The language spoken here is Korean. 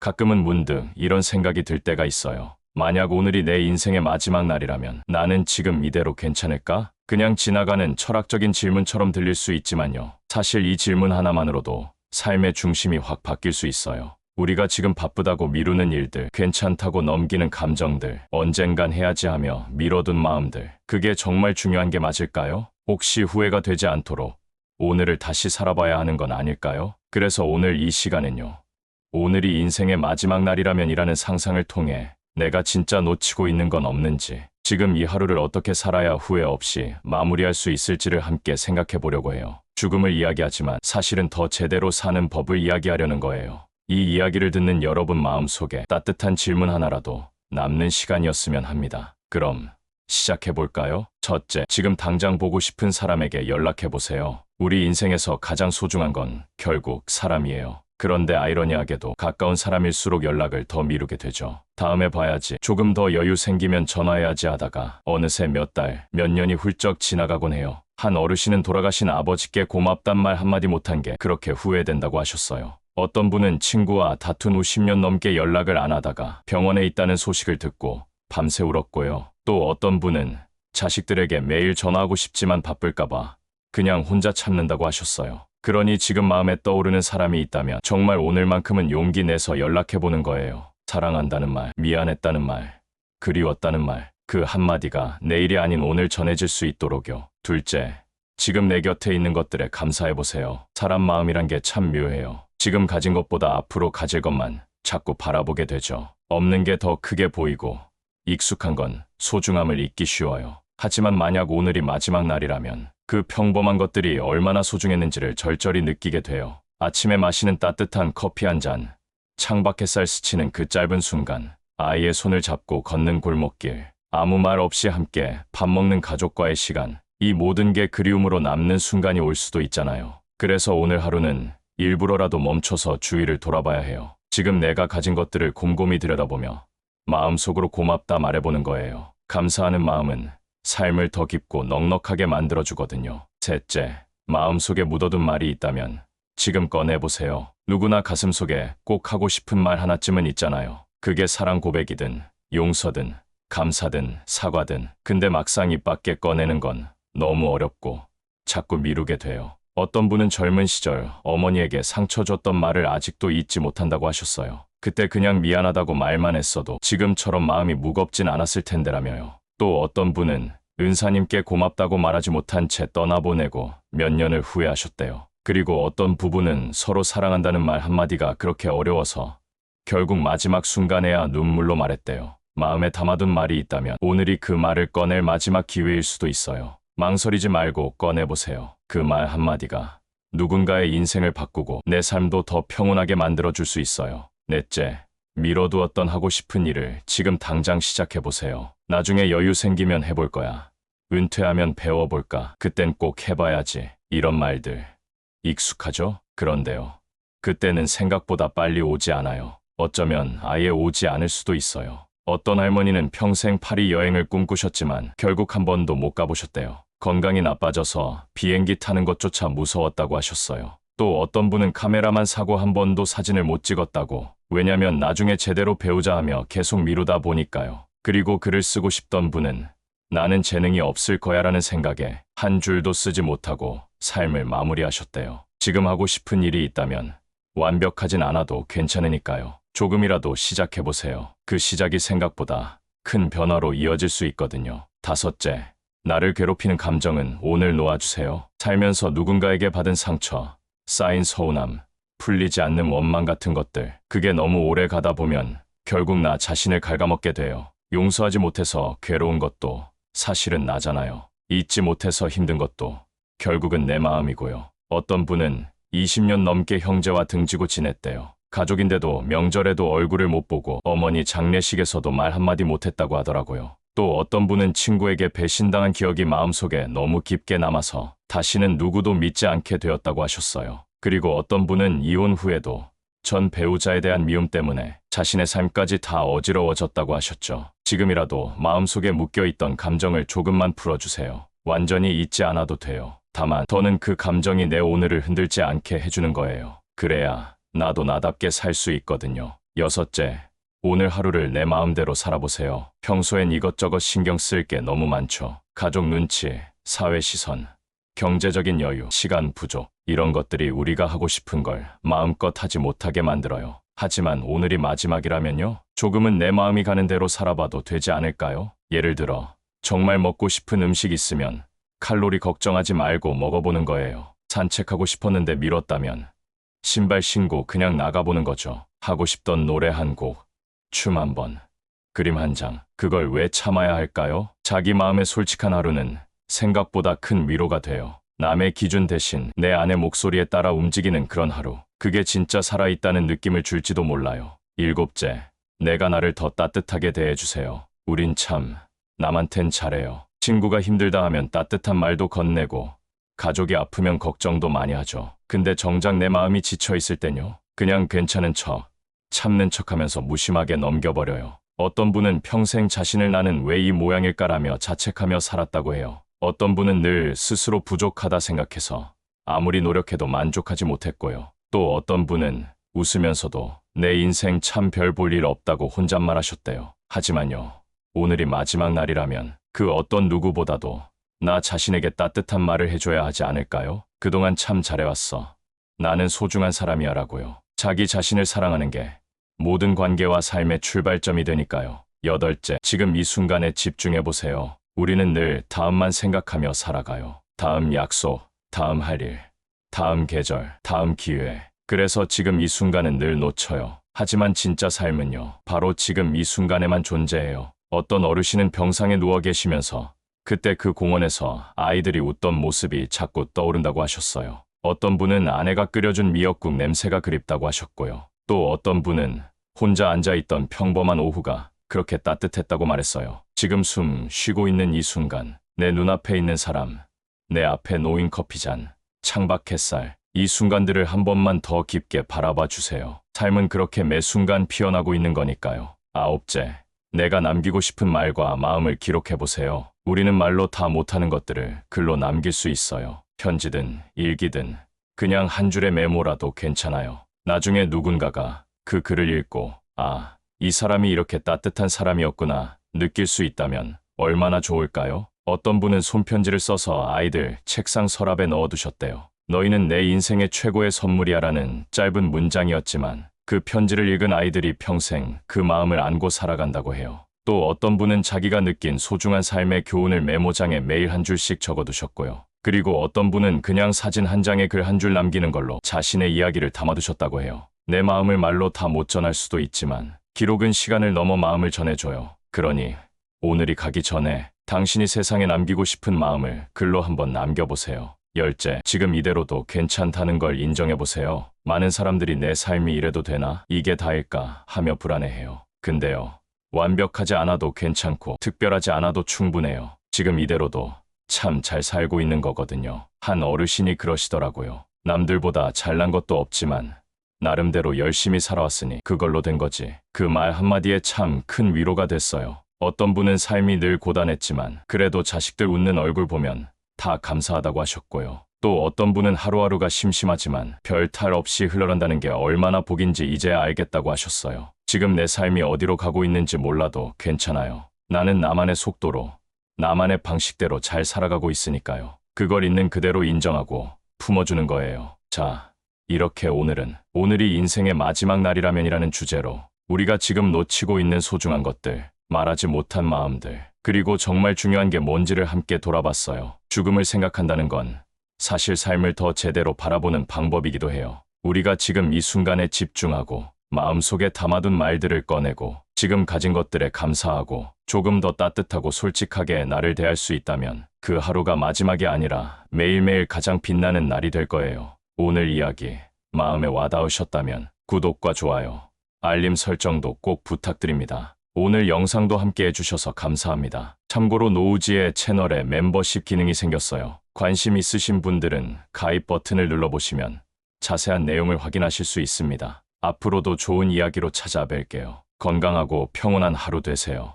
가끔은 문득 이런 생각이 들 때가 있어요. 만약 오늘이 내 인생의 마지막 날이라면 나는 지금 이대로 괜찮을까? 그냥 지나가는 철학적인 질문처럼 들릴 수 있지만요. 사실 이 질문 하나만으로도 삶의 중심이 확 바뀔 수 있어요. 우리가 지금 바쁘다고 미루는 일들, 괜찮다고 넘기는 감정들, 언젠간 해야지 하며 미뤄둔 마음들, 그게 정말 중요한 게 맞을까요? 혹시 후회가 되지 않도록 오늘을 다시 살아봐야 하는 건 아닐까요? 그래서 오늘 이 시간은요. 오늘이 인생의 마지막 날이라면이라는 상상을 통해 내가 진짜 놓치고 있는 건 없는지, 지금 이 하루를 어떻게 살아야 후회 없이 마무리할 수 있을지를 함께 생각해 보려고 해요. 죽음을 이야기하지만 사실은 더 제대로 사는 법을 이야기하려는 거예요. 이 이야기를 듣는 여러분 마음속에 따뜻한 질문 하나라도 남는 시간이었으면 합니다. 그럼 시작해 볼까요? 첫째, 지금 당장 보고 싶은 사람에게 연락해 보세요. 우리 인생에서 가장 소중한 건 결국 사람이에요. 그런데 아이러니하게도 가까운 사람일수록 연락을 더 미루게 되죠. 다음에 봐야지, 조금 더 여유 생기면 전화해야지 하다가 어느새 몇 달, 몇 년이 훌쩍 지나가곤 해요. 한 어르신은 돌아가신 아버지께 고맙단 말 한마디 못한 게 그렇게 후회된다고 하셨어요. 어떤 분은 친구와 다툰 후 10년 넘게 연락을 안 하다가 병원에 있다는 소식을 듣고 밤새 울었고요. 또 어떤 분은 자식들에게 매일 전화하고 싶지만 바쁠까봐 그냥 혼자 참는다고 하셨어요. 그러니 지금 마음에 떠오르는 사람이 있다면 정말 오늘만큼은 용기 내서 연락해보는 거예요. 사랑한다는 말, 미안했다는 말, 그리웠다는 말, 그 한마디가 내일이 아닌 오늘 전해질 수 있도록요. 둘째, 지금 내 곁에 있는 것들에 감사해보세요. 사람 마음이란 게 참 묘해요. 지금 가진 것보다 앞으로 가질 것만 자꾸 바라보게 되죠. 없는 게 더 크게 보이고 익숙한 건 소중함을 잊기 쉬워요. 하지만 만약 오늘이 마지막 날이라면 그 평범한 것들이 얼마나 소중했는지를 절절히 느끼게 돼요. 아침에 마시는 따뜻한 커피 한 잔, 창밖 햇살 스치는 그 짧은 순간, 아이의 손을 잡고 걷는 골목길, 아무 말 없이 함께 밥 먹는 가족과의 시간, 이 모든 게 그리움으로 남는 순간이 올 수도 있잖아요. 그래서 오늘 하루는 일부러라도 멈춰서 주위를 돌아봐야 해요. 지금 내가 가진 것들을 곰곰이 들여다보며 마음속으로 고맙다 말해보는 거예요. 감사하는 마음은 삶을 더 깊고 넉넉하게 만들어주거든요. 셋째, 마음속에 묻어둔 말이 있다면 지금 꺼내보세요. 누구나 가슴속에 꼭 하고 싶은 말 하나쯤은 있잖아요. 그게 사랑 고백이든 용서든 감사든 사과든. 근데 막상 입 밖에 꺼내는 건 너무 어렵고 자꾸 미루게 돼요. 어떤 분은 젊은 시절 어머니에게 상처 줬던 말을 아직도 잊지 못한다고 하셨어요. 그때 그냥 미안하다고 말만 했어도 지금처럼 마음이 무겁진 않았을 텐데라며요. 또 어떤 분은 은사님께 고맙다고 말하지 못한 채 떠나보내고 몇 년을 후회하셨대요. 그리고 어떤 부부는 서로 사랑한다는 말 한마디가 그렇게 어려워서 결국 마지막 순간에야 눈물로 말했대요. 마음에 담아둔 말이 있다면 오늘이 그 말을 꺼낼 마지막 기회일 수도 있어요. 망설이지 말고 꺼내보세요. 그 말 한마디가 누군가의 인생을 바꾸고 내 삶도 더 평온하게 만들어줄 수 있어요. 넷째, 미뤄두었던 하고 싶은 일을 지금 당장 시작해보세요. 나중에 여유 생기면 해볼 거야. 은퇴하면 배워볼까? 그땐 꼭 해봐야지. 이런 말들 익숙하죠? 그런데요. 그때는 생각보다 빨리 오지 않아요. 어쩌면 아예 오지 않을 수도 있어요. 어떤 할머니는 평생 파리 여행을 꿈꾸셨지만 결국 한 번도 못 가보셨대요. 건강이 나빠져서 비행기 타는 것조차 무서웠다고 하셨어요. 또 어떤 분은 카메라만 사고 한 번도 사진을 못 찍었다고. 왜냐면 나중에 제대로 배우자 하며 계속 미루다 보니까요. 그리고 글을 쓰고 싶던 분은 나는 재능이 없을 거야 라는 생각에 한 줄도 쓰지 못하고 삶을 마무리하셨대요. 지금 하고 싶은 일이 있다면 완벽하진 않아도 괜찮으니까요. 조금이라도 시작해보세요. 그 시작이 생각보다 큰 변화로 이어질 수 있거든요. 다섯째, 나를 괴롭히는 감정은 오늘 놓아주세요. 살면서 누군가에게 받은 상처, 쌓인 서운함, 풀리지 않는 원망 같은 것들, 그게 너무 오래 가다 보면 결국 나 자신을 갉아먹게 돼요. 용서하지 못해서 괴로운 것도 사실은 나잖아요. 잊지 못해서 힘든 것도 결국은 내 마음이고요. 어떤 분은 20년 넘게 형제와 등지고 지냈대요. 가족인데도 명절에도 얼굴을 못 보고 어머니 장례식에서도 말 한마디 못했다고 하더라고요. 또 어떤 분은 친구에게 배신당한 기억이 마음속에 너무 깊게 남아서 다시는 누구도 믿지 않게 되었다고 하셨어요. 그리고 어떤 분은 이혼 후에도 전 배우자에 대한 미움 때문에 자신의 삶까지 다 어지러워졌다고 하셨죠. 지금이라도 마음속에 묶여있던 감정을 조금만 풀어주세요. 완전히 잊지 않아도 돼요. 다만 더는 그 감정이 내 오늘을 흔들지 않게 해주는 거예요. 그래야 나도 나답게 살 수 있거든요. 여섯째, 오늘 하루를 내 마음대로 살아보세요. 평소엔 이것저것 신경 쓸 게 너무 많죠. 가족 눈치, 사회 시선, 경제적인 여유, 시간 부족, 이런 것들이 우리가 하고 싶은 걸 마음껏 하지 못하게 만들어요. 하지만 오늘이 마지막이라면요? 조금은 내 마음이 가는 대로 살아봐도 되지 않을까요? 예를 들어, 정말 먹고 싶은 음식 있으면 칼로리 걱정하지 말고 먹어보는 거예요. 산책하고 싶었는데 미뤘다면 신발 신고 그냥 나가보는 거죠. 하고 싶던 노래 한 곡, 춤 한 번, 그림 한 장, 그걸 왜 참아야 할까요? 자기 마음에 솔직한 하루는 생각보다 큰 위로가 돼요. 남의 기준 대신 내 안의 목소리에 따라 움직이는 그런 하루. 그게 진짜 살아있다는 느낌을 줄지도 몰라요. 일곱째, 내가 나를 더 따뜻하게 대해주세요. 우린 참 남한텐 잘해요. 친구가 힘들다 하면 따뜻한 말도 건네고 가족이 아프면 걱정도 많이 하죠. 근데 정작 내 마음이 지쳐있을 땐요. 그냥 괜찮은 척, 참는 척하면서 무심하게 넘겨버려요. 어떤 분은 평생 자신을 나는 왜 이 모양일까라며 자책하며 살았다고 해요. 어떤 분은 늘 스스로 부족하다 생각해서 아무리 노력해도 만족하지 못했고요. 또 어떤 분은 웃으면서도 내 인생 참 별 볼 일 없다고 혼잣말 하셨대요. 하지만요, 오늘이 마지막 날이라면 그 어떤 누구보다도 나 자신에게 따뜻한 말을 해줘야 하지 않을까요? 그동안 참 잘해왔어. 나는 소중한 사람이야 라고요. 자기 자신을 사랑하는 게 모든 관계와 삶의 출발점이 되니까요. 여덟째, 지금 이 순간에 집중해보세요. 우리는 늘 다음만 생각하며 살아가요. 다음 약속, 다음 할 일, 다음 계절, 다음 기회. 그래서 지금 이 순간은 늘 놓쳐요. 하지만 진짜 삶은요, 바로 지금 이 순간에만 존재해요. 어떤 어르신은 병상에 누워 계시면서 그때 그 공원에서 아이들이 웃던 모습이 자꾸 떠오른다고 하셨어요. 어떤 분은 아내가 끓여준 미역국 냄새가 그립다고 하셨고요. 또 어떤 분은 혼자 앉아있던 평범한 오후가 그렇게 따뜻했다고 말했어요. 지금 숨 쉬고 있는 이 순간, 내 눈앞에 있는 사람, 내 앞에 놓인 커피잔, 창밖 햇살, 이 순간들을 한 번만 더 깊게 바라봐 주세요. 삶은 그렇게 매 순간 피어나고 있는 거니까요. 아홉째, 내가 남기고 싶은 말과 마음을 기록해보세요. 우리는 말로 다 못하는 것들을 글로 남길 수 있어요. 편지든 일기든 그냥 한 줄의 메모라도 괜찮아요. 나중에 누군가가 그 글을 읽고 아, 이 사람이 이렇게 따뜻한 사람이었구나 느낄 수 있다면 얼마나 좋을까요? 어떤 분은 손편지를 써서 아이들 책상 서랍에 넣어두셨대요. 너희는 내 인생의 최고의 선물이야라는 짧은 문장이었지만 그 편지를 읽은 아이들이 평생 그 마음을 안고 살아간다고 해요. 또 어떤 분은 자기가 느낀 소중한 삶의 교훈을 메모장에 매일 한 줄씩 적어두셨고요. 그리고 어떤 분은 그냥 사진 한 장에 글 한 줄 남기는 걸로 자신의 이야기를 담아두셨다고 해요. 내 마음을 말로 다 못 전할 수도 있지만 기록은 시간을 넘어 마음을 전해줘요. 그러니 오늘이 가기 전에 당신이 세상에 남기고 싶은 마음을 글로 한번 남겨보세요. 열째, 지금 이대로도 괜찮다는 걸 인정해보세요. 많은 사람들이 내 삶이 이래도 되나? 이게 다일까? 하며 불안해해요. 근데요, 완벽하지 않아도 괜찮고 특별하지 않아도 충분해요. 지금 이대로도 참 잘 살고 있는 거거든요. 한 어르신이 그러시더라고요. 남들보다 잘난 것도 없지만 나름대로 열심히 살아왔으니 그걸로 된 거지. 그 말 한마디에 참 큰 위로가 됐어요. 어떤 분은 삶이 늘 고단했지만 그래도 자식들 웃는 얼굴 보면 다 감사하다고 하셨고요. 또 어떤 분은 하루하루가 심심하지만 별 탈 없이 흘러간다는 게 얼마나 복인지 이제야 알겠다고 하셨어요. 지금 내 삶이 어디로 가고 있는지 몰라도 괜찮아요. 나는 나만의 속도로, 나만의 방식대로 잘 살아가고 있으니까요. 그걸 있는 그대로 인정하고 품어주는 거예요. 자, 이렇게 오늘이 인생의 마지막 날이라면이라는 주제로 우리가 지금 놓치고 있는 소중한 것들, 말하지 못한 마음들, 그리고 정말 중요한 게 뭔지를 함께 돌아봤어요. 죽음을 생각한다는 건 사실 삶을 더 제대로 바라보는 방법이기도 해요. 우리가 지금 이 순간에 집중하고 마음속에 담아둔 말들을 꺼내고 지금 가진 것들에 감사하고 조금 더 따뜻하고 솔직하게 나를 대할 수 있다면 그 하루가 마지막이 아니라 매일매일 가장 빛나는 날이 될 거예요. 오늘 이야기 마음에 와닿으셨다면 구독과 좋아요, 알림 설정도 꼭 부탁드립니다. 오늘 영상도 함께 해주셔서 감사합니다. 참고로 노우지의 채널에 멤버십 기능이 생겼어요. 관심 있으신 분들은 가입 버튼을 눌러보시면 자세한 내용을 확인하실 수 있습니다. 앞으로도 좋은 이야기로 찾아뵐게요. 건강하고 평온한 하루 되세요.